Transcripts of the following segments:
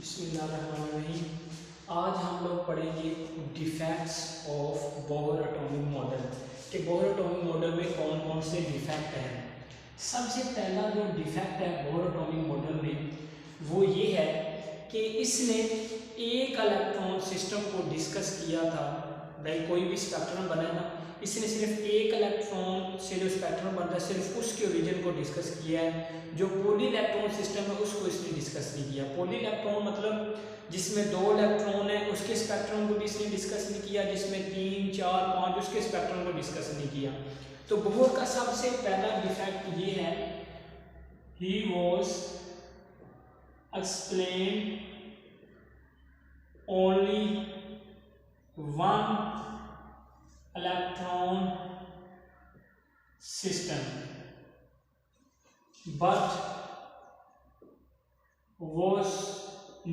बिस्मिल्लाहिर्रहमानिर्रहीम। आज हम लोग पढ़ेंगे defects of Bohr atomic model कि बोहर एटॉमिक मॉडल में कौन कौन से डिफेक्ट हैं। सबसे पहला जो डिफेक्ट है बोहर एटॉमिक मॉडल में वो ये है कि इसने एक इलेक्ट्रॉन सिस्टम को डिस्कस किया था। भाई कोई भी स्पेक्ट्रम बना ना, इसने सिर्फ एक इलेक्ट्रॉन से जो स्पेक्ट्रम बनता है सिर्फ उसके ओरिजिन को डिस्कस किया है। जो पॉली इलेक्ट्रॉन सिस्टम है उसको इसने डिस्कस नहीं किया। पॉली इलेक्ट्रॉन मतलब जिसमें 2 इलेक्ट्रॉन है उसके स्पेक्ट्रम को भी इसने डिस्कस नहीं किया, जिसमें 3, 4, 5 उसके स्पेक्ट्रम को डिस्कस नहीं किया। तो बोहर का सबसे पहला डिफेक्ट ये है, he was explain only 1 electron system but was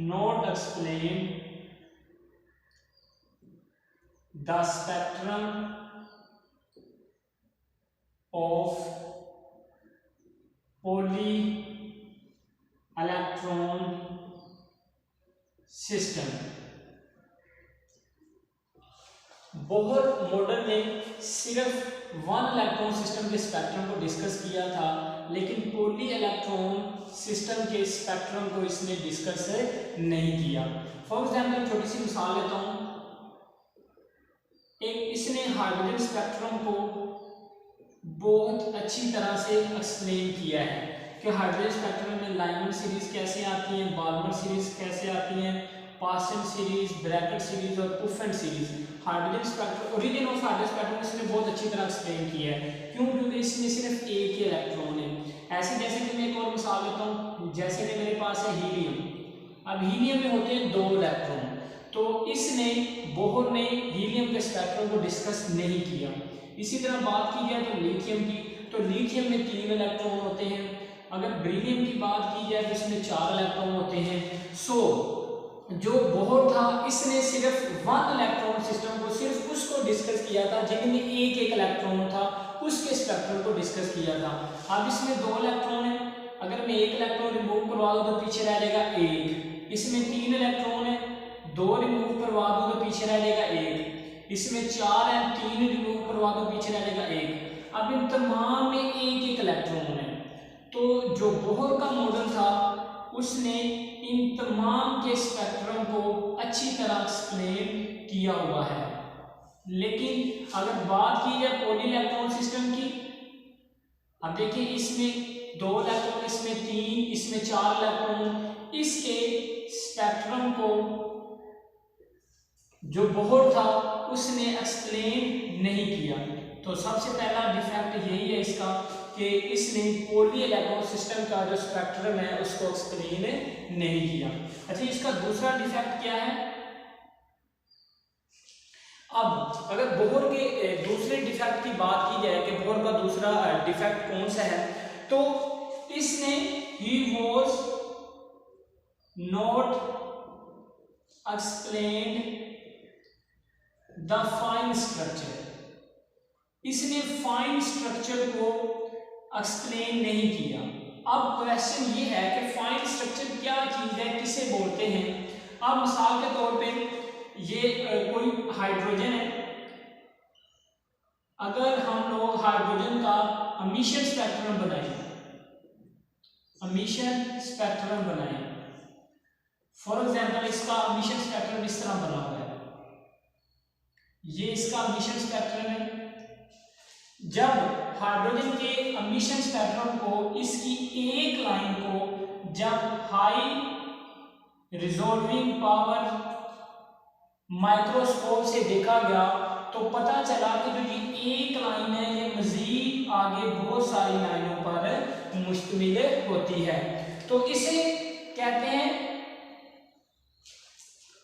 not explained the spectrum of poly electron system। Bohr model ने सिर्फ 1 इलेक्ट्रॉन सिस्टम के स्पेक्ट्रम को डिस्कस किया था, लेकिन पॉली इलेक्ट्रॉन सिस्टम के स्पेक्ट्रम को इसने डिस्कस नहीं किया। फॉर एग्जाम्पल छोटी सी मिसाल लेता हूं, इसने हाइड्रोजन स्पेक्ट्रम को बहुत अच्छी तरह से एक्सप्लेन किया है कि हाइड्रोजन स्पेक्ट्रम में लाइमन सीरीज कैसे आती है, बाल्मर सीरीज कैसे आती है, पासन सीरीज, ब्रैकेट सीरीज और Pfund series. Hydrogen spectrum origin of hydrogen spectrum इसने बहुत अच्छी तरह एक्सप्लेन किया है। क्यों? क्योंकि इसमें सिर्फ एक ही इलेक्ट्रॉन है। ऐसे जैसे कि मैं एक और मिसाल लेता हूँ, जैसे कि मेरे पास है हीलियम। अब हीलियम में होते हैं 2 इलेक्ट्रॉन, तो इसने बोहर ने हीलियम के स्पेक्ट्रम को डिस्कस नहीं किया। इसी तरह बात की जाए तो लिथियम की, तो लिथियम में 3 इलेक्ट्रॉन होते हैं। अगर बेरिलियम की बात की जाए तो इसमें 4 इलेक्ट्रॉन होते हैं। सो जो बोहर था इसने सिर्फ 1 इलेक्ट्रॉन सिस्टम को सिर्फ उसको डिस्कस किया था जिनमें एक इलेक्ट्रॉन था, उसके स्पेक्ट्रम को डिस्कस किया था। अब इसमें 2 इलेक्ट्रॉन है, अगर मैं एक इलेक्ट्रॉन रिमूव करवा दूं तो पीछे रह जाएगा 1। इसमें 3 इलेक्ट्रॉन है, 2 रिमूव करवा दूं तो पीछे रह जाएगा 1। इसमें 4 है, 3 रिमूव करवा दूं पीछे रह जाएगा 1। अब इन तमाम में एक इलेक्ट्रॉन है। तो जो बोहर का मॉडल था उसने इन तमाम के स्पेक्ट्रम को अच्छी तरह एक्सप्लेन किया हुआ है। लेकिन अगर बात की जाए पॉली इलेक्ट्रॉन सिस्टम की, अब देखिए इसमें 2 इलेक्ट्रॉन, इसमें 3, इसमें 4 इलेक्ट्रॉन, इसके स्पेक्ट्रम को जो बोहर था उसने एक्सप्लेन नहीं किया। तो सबसे पहला डिफेक्ट यही है इसका कि इसने पॉली इलेक्ट्रॉन सिस्टम का जो स्पेक्ट्रम है उसको एक्सप्लेन नहीं किया। अच्छा, इसका दूसरा डिफेक्ट क्या है? अब अगर बोहर के दूसरे डिफेक्ट की बात की जाए कि बोहर का दूसरा डिफेक्ट कौन सा है, तो इसने he was not explained the fine structure. इसने फाइन स्ट्रक्चर को एक्सप्लेन नहीं किया। अब क्वेश्चन ये है कि फाइन स्ट्रक्चर क्या चीज है, किसे बोलते हैं। अब मिसाल के तौर पे ये कोई हाइड्रोजन है, अगर हम लोग हाइड्रोजन का एमिशन स्पेक्ट्रम बनाएं, फॉर एग्जांपल इसका एमिशन स्पेक्ट्रम इस तरह बना हुआ है, ये इसका एमिशन स्पेक्ट्रम है। जब हाइड्रोजन के एमिशन स्पेक्ट्रम को इसकी एक लाइन को जब हाई रिजॉल्विंग पावर माइक्रोस्कोप से देखा गया तो पता चला कि जो ये एक लाइन है ये मजीद आगे बहुत सारी लाइनों पर मुश्तमिल होती है। तो इसे कहते हैं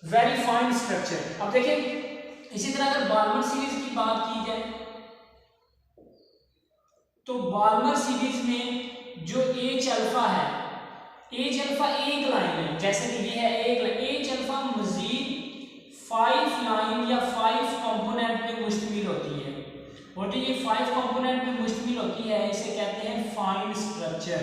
वेरी फाइन स्ट्रक्चर। अब देखिए इसी तरह अगर बाल्मर सीरीज की बात की जाए तो बाल्मर सीरीज में जो एच अल्फा है, एच अल्फा एक लाइन है, जैसे कि ये है एक लाइन। एच अल्फा मजीद 5 लाइन या 5 कंपोनेंट में मुश्तमिल होती है, और जो ये 5 कंपोनेंट में मुश्तमिल होती है इसे कहते हैं फाइन स्ट्रक्चर।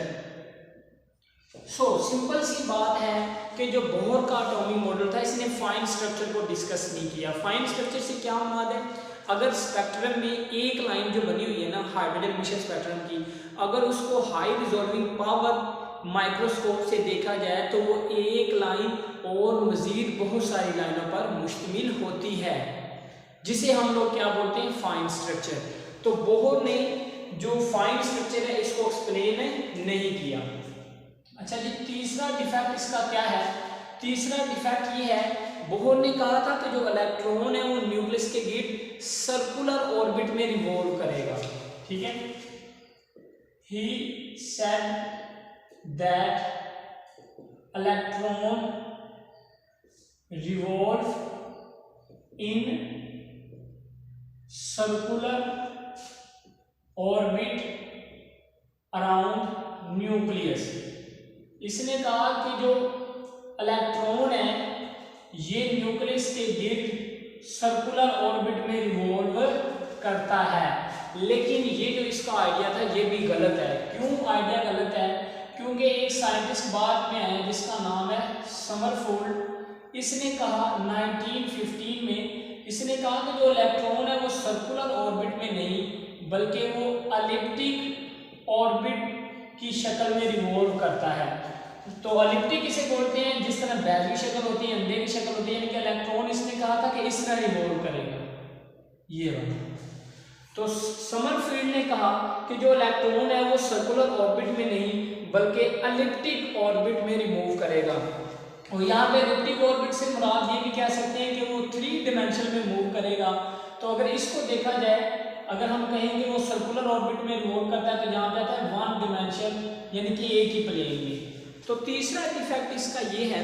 सिंपल सी बात है कि जो बोहर का एटॉमिक मॉडल था इसने फाइन स्ट्रक्चर को डिस्कस नहीं किया। फाइन स्ट्रक्चर से क्या मुराद है, अगर स्पेक्ट्रम में एक लाइन जो बनी हुई है ना हाइड्रोजन मिशन स्पेक्ट्रम की, अगर उसको हाई रिजॉल्विंग पावर माइक्रोस्कोप से देखा जाए तो वो एक लाइन और मजीद बहुत सारी लाइनों पर मुश्तमिल होती है, जिसे हम लोग क्या बोलते हैं, फाइन स्ट्रक्चर। तो बोहर ने जो फाइन स्ट्रक्चर है इसको एक्सप्लेन नहीं किया। अच्छा जी, तीसरा डिफेक्ट इसका क्या है, तीसरा डिफेक्ट ये है, बोहर ने कहा था कि जो इलेक्ट्रॉन है वो न्यूक्लियस के गिर्द सर्कुलर ऑर्बिट में रिवॉल्व करेगा, ठीक है। He said that electron revolve in circular orbit around nucleus. इसने कहा कि जो इलेक्ट्रॉन है ये न्यूक्लियस के गिर्द सर्कुलर ऑर्बिट में रिवॉल्व करता है, लेकिन ये जो इसका आइडिया था ये भी गलत है। क्यों आइडिया गलत है, क्योंकि एक साइंटिस्ट बाद में है जिसका नाम है समरफोल्ड। इसने कहा 1915 में, इसने कहा कि जो इलेक्ट्रॉन है वो सर्कुलर ऑर्बिट में नहीं बल्कि वो एलिप्टिक ऑर्बिट की शक्ल में रिवॉल्व करता है। तो एलिप्टिक इसे बोलते हैं, जिस तरह बैल की शक्ल होती है, अंडे की शक्ल होती है, यानी कि इलेक्ट्रॉन इसने कहा था कि इस तरह रिवॉल्व करेगा, ये वाला। तो समरफील्ड ने कहा कि जो इलेक्ट्रॉन है वो सर्कुलर ऑर्बिट में नहीं बल्कि एलिप्टिक ऑर्बिट में रिमूव करेगा। और यहाँ पे एलिप्टिक ऑर्बिट से मुराद ये भी कह सकते हैं कि वो 3 डायमेंशन में मूव करेगा। तो अगर इसको देखा जाए, अगर हम कहेंगे वो सर्कुलर ऑर्बिट में रिवॉल्व करता है तो यहाँ पे आता है 1 डायमेंशन, यानी कि एक ही प्लेन में। तो तीसरा डिफेक्ट इसका ये है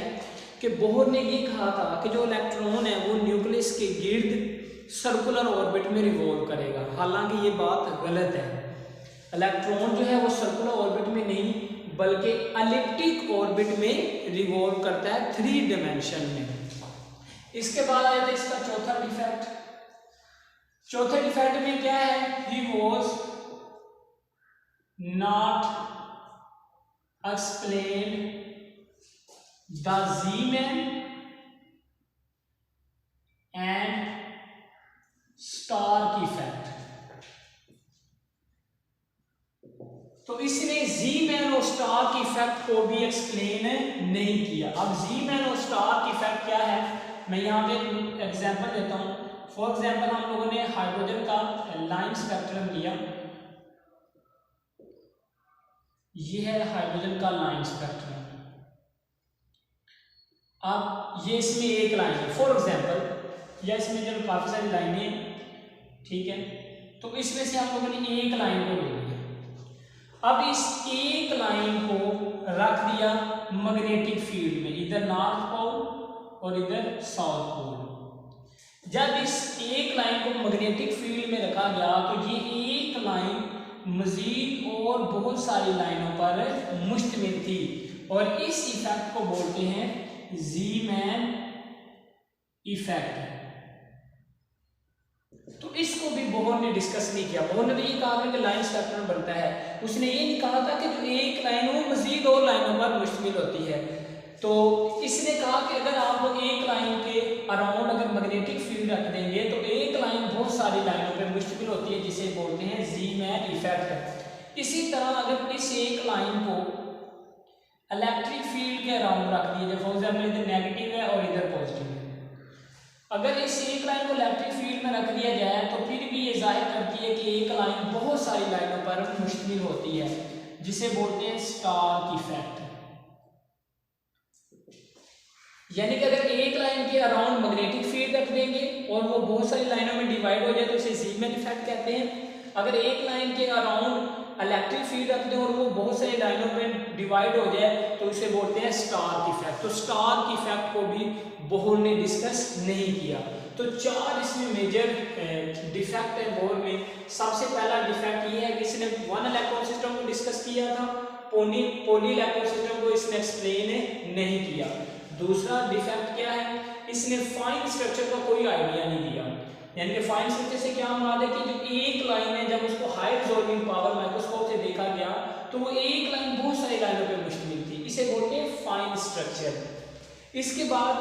कि बोहर ने ये कहा था कि जो इलेक्ट्रॉन है वो न्यूक्लियस के गिर्द सर्कुलर ऑर्बिट में रिवॉल्व करेगा, हालांकि ये बात गलत है। इलेक्ट्रॉन जो है वो सर्कुलर ऑर्बिट में नहीं बल्कि एलिप्टिक ऑर्बिट में रिवॉल्व करता है 3 डायमेंशन में। इसके बाद आया था इसका चौथा डिफेक्ट। चौथे डिफेक्ट में क्या है, he was not explained the Zeeman and Stark effect। तो इसने जीमैन और स्टार्क इफेक्ट को भी एक्सप्लेन नहीं किया। अब जीमैन और स्टार्क इफेक्ट क्या है, मैं यहाँ पे एग्जांपल देता हूँ। फॉर एग्जांपल हम लोगों ने हाइड्रोजन का लाइन स्पेक्ट्रम लिया, ये है हाइड्रोजन का लाइन स्पेक्ट्रम। अब ये इसमें एक लाइन है फॉर एग्जांपल, या इसमें जो काफी सारी लाइनें, ठीक है, तो इसमें से हम लोगों ने एक लाइन को ले लिया। अब इस एक लाइन को रख दिया मैग्नेटिक फील्ड में, इधर नॉर्थ पोल और इधर साउथ पोल। जब इस एक लाइन को मैग्नेटिक फील्ड में रखा गया तो ये एक लाइन मजीद और बहुत सारी लाइनों पर मुश्तमिल थी, और इस इफेक्ट को बोलते हैं जीमैन इफेक्ट। तो इसको भी बोहर ने डिस्कस नहीं किया। बोहर ने तो ये कहा कि लाइन स्पेक्ट्रम बनता है, उसने ये नहीं कहा था कि जो एक लाइन वो मजीद और लाइनों पर मुश्तमिल होती है। तो इसने कहा कि अगर आप लोग एक लाइन के अराउंड अगर मैग्नेटिक फील्ड रख देंगे तो एक लाइन बहुत सारी लाइनों पर मुश्तमिल होती है, जिसे बोलते हैं जीमैन इफेक्ट। इसी तरह अगर इस एक लाइन को इलेक्ट्रिक फील्ड के अराउंड रख दिए, फॉर एग्जाम्पल इधर नेगेटिव है और इधर पॉजिटिव है, अगर इस एक लाइन को इलेक्ट्रिक फील्ड में रख दिया जाए तो फिर भी ये जाहिर करती है कि एक लाइन बहुत सारी लाइनों पर मुश्तमिल होती है, जिसे बोलते हैं स्टार्क इफेक्ट। यानी कि अगर एक लाइन के अराउंड मैग्नेटिक फील्ड रख देंगे और वो बहुत सारी लाइनों में डिवाइड हो जाए तो उसे जीमैन इफेक्ट कहते हैं। अगर एक लाइन के अराउंड इलेक्ट्रिक फील्ड रख दें और वो बहुत सारी लाइनों में डिवाइड हो जाए तो उसे बोलते हैं स्टार्क इफेक्ट। तो स्टार्क इफेक्ट को भी बोहर ने डिस्कस नहीं किया। तो 4 इसमें मेजर डिफेक्ट है बोहर में। सबसे पहला डिफेक्ट ये है कि इसने 1 इलेक्ट्रॉन सिस्टम को डिस्कस किया था, पॉली इलेक्ट्रॉन सिस्टम को इसने एक्सप्लेन नहीं किया। दूसरा डिफेक्ट क्या है, इसने फाइन स्ट्रक्चर का कोई आइडिया नहीं दिया। यानी कि फाइन स्ट्रक्चर से क्या मुराद है कि जो एक लाइन है जब उसको हाई रिजॉल्विंग पावर माइक्रोस्कोप से देखा गया तो वो एक लाइन बहुत सारी लाइनों पे मुश्तमिल थी। इसे बोलते हैं फाइन स्ट्रक्चर। इसके बाद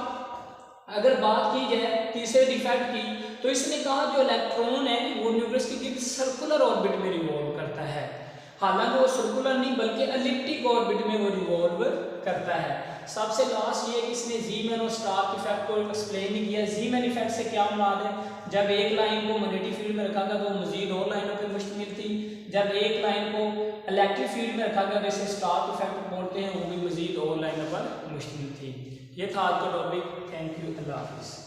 अगर बात की जाए तीसरे डिफेक्ट की, तो इसने कहा जो इलेक्ट्रॉन है वो न्यूक्लियस के गिर्द सर्कुलर ऑर्बिट में रिवॉल्व करता है। हालांकि वो सर्कुलर नहीं बल्कि एलिप्टिक ऑर्बिट में वो रिवॉल्व करता है। सबसे लास्ट ये कि इसने ज़ीमैन और स्टार्क इफेक्ट को एक्सप्लेन नहीं किया। ज़ीमैन इफेक्ट से क्या मुराद है, जब एक लाइन को मैग्नेटिक फील्ड में रखा गया तो मजीद और लाइनों पर मुश्तमिल थी, जब एक लाइन को इलेक्ट्रिक फील्ड में रखा गया जैसे स्टार्क इफेक्ट बोलते हैं वो भी मजीद और लाइनों पर मुश्तमिल थी। ये था आज का टॉपिक। थैंक यू, अल्लाह हाफिज़।